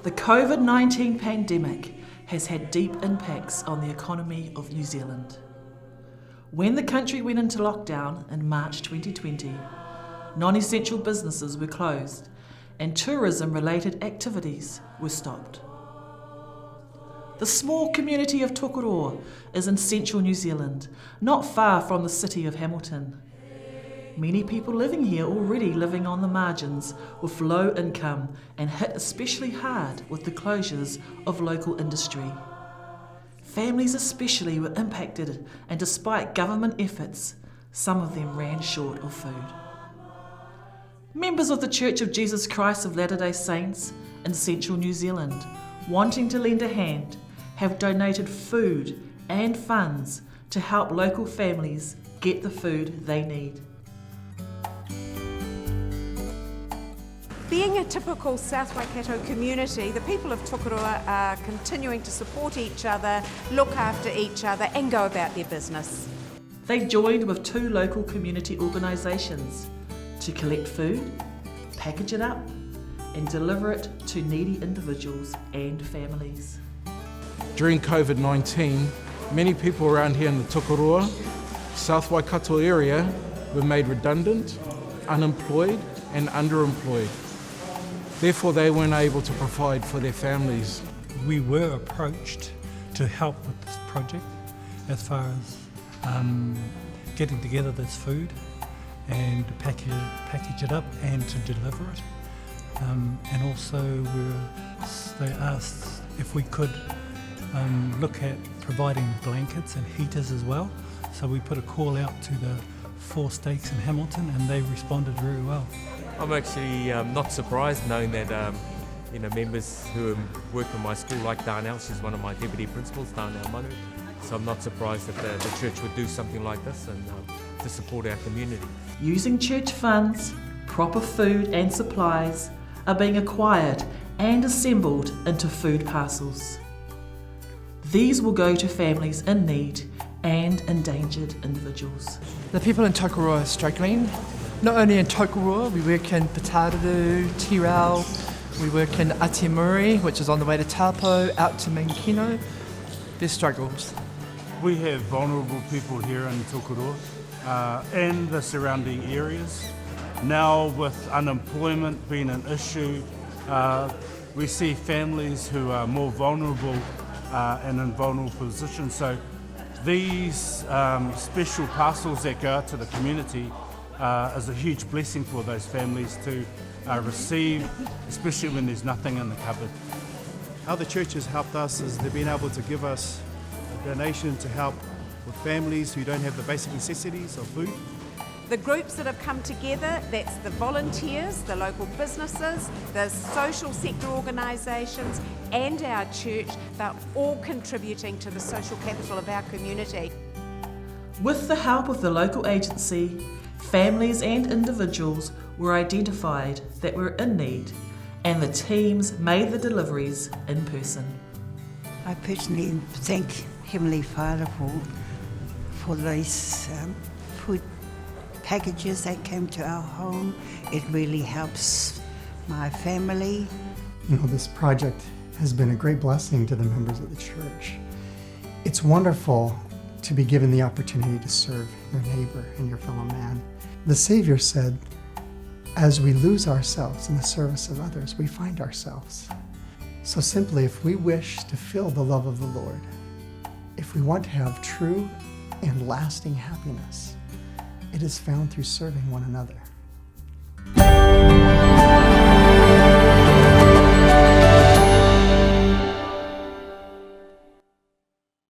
The COVID-19 pandemic has had deep impacts on the economy of New Zealand. When the country went into lockdown in March 2020, non-essential businesses were closed and tourism-related activities were stopped. The small community of Tokoroa is in central New Zealand, not far from the city of Hamilton. Many people living here already living on the margins with low income and hit especially hard with the closures of local industry. Families especially were impacted, and despite government efforts, some of them ran short of food. Members of the Church of Jesus Christ of Latter-day Saints in central New Zealand, wanting to lend a hand, have donated food and funds to help local families get the food they need. Being a typical South Waikato community, the people of Tokoroa are continuing to support each other, look after each other and go about their business. They joined with 2 local community organisations to collect food, package it up and deliver it to needy individuals and families. During COVID-19, many people around here in the Tokoroa, South Waikato area were made redundant, unemployed and underemployed. Therefore, they weren't able to provide for their families. We were approached to help with this project as far as getting together this food and to package it up and to deliver it. And also they asked if we could look at providing blankets and heaters as well. So we put a call out to the 4 stakes in Hamilton and they responded very well. I'm actually not surprised knowing that members who work in my school, like Darnell, she's one of my deputy principals, Darnell Manu. So I'm not surprised that the church would do something like this and to support our community. Using church funds, proper food and supplies are being acquired and assembled into food parcels. These will go to families in need and endangered individuals. The people in Tokoroa are struggling. Not only in Tokoroa, we work in Pataru, Tirau, we work in Atimuri, which is on the way to Taupo, out to Mankino. There's struggles. We have vulnerable people here in Tokoroa and the surrounding areas. Now with unemployment being an issue, we see families who are more vulnerable and in vulnerable positions. So these special parcels that go out to the community is a huge blessing for those families to receive, especially when there's nothing in the cupboard. How the church has helped us is they've been able to give us a donation to help with families who don't have the basic necessities of food. The groups that have come together, that's the volunteers, the local businesses, the social sector organisations and our church, they're all contributing to the social capital of our community. With the help of the local agency, families and individuals were identified that were in need and the teams made the deliveries in person. I personally thank Heavenly Father for these food packages that came to our home. It really helps my family. This project has been a great blessing to the members of the church. It's wonderful to be given the opportunity to serve your neighbor and your fellow man. The Savior said, as we lose ourselves in the service of others, we find ourselves. So simply, if we wish to feel the love of the Lord, if we want to have true and lasting happiness, it is found through serving one another.